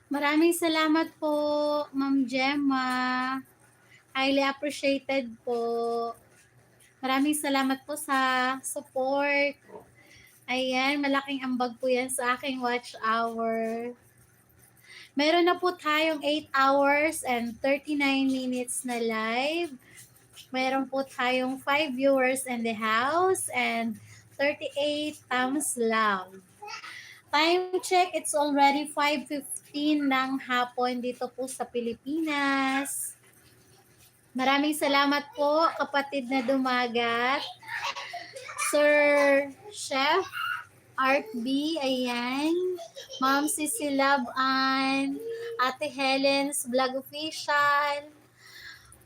Maraming salamat po, Ma'am Gemma. Highly appreciated po. Maraming salamat po sa support. Ayan, malaking ambag po yan sa aking watch hour. Meron na po tayong 8 hours and 39 minutes na live. Meron po tayong 5 viewers in the house and 38 thumbs love. Time check, it's already 5:15 ng hapon dito po sa Pilipinas. Maraming salamat po, kapatid na dumagat. Sir Chef Art B, ayan. Ma'am Sissy Laban, Ate Helen's Vlog Official,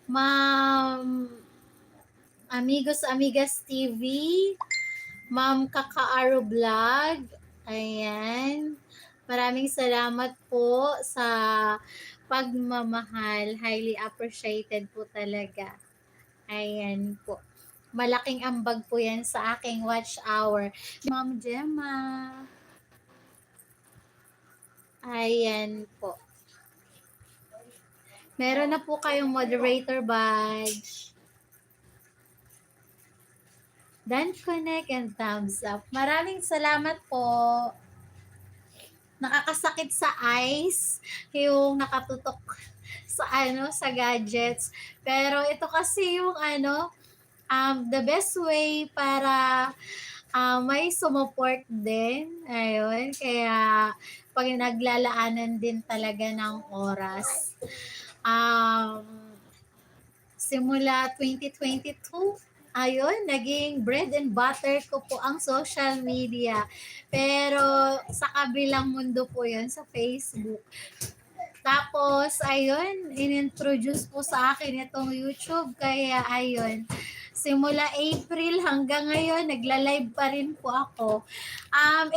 Ma'am Amigos Amigas TV, Ma'am Kakaaro Vlog, ayan. Maraming salamat po sa pagmamahal. Highly appreciated po talaga. Ayan po. Malaking ambag po yan sa aking watch hour. Ma'am Gemma. Ayan po. Meron na po kayong moderator badge. Dan connect and thumbs up. Maraming salamat po. Nakakasakit sa eyes yung nakatutok sa sa gadgets. Pero ito kasi yung the best way para may sumuport din. Ayun. Kaya pag naglalaanan din talaga ng oras. Simula 2022, ayun, naging bread and butter ko po ang social media. Pero sa kabilang mundo po yun, sa Facebook. Tapos, ayun, inintroduce po sa akin itong YouTube. Kaya, ayun, simula April hanggang ngayon, nagla-live pa rin po ako.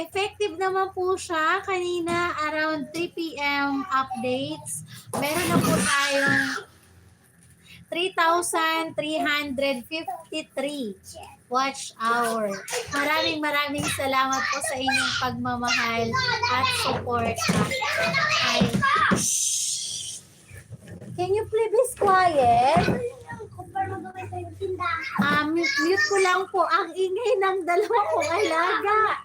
Effective naman po siya. Kanina, around 3 p.m. updates. Meron na po tayong 3,353 watch hour. Maraming salamat po sa inyong pagmamahal at support. Ay, can you please be quiet? Mute ko lang po ang ingay ng dalawa kong alaga.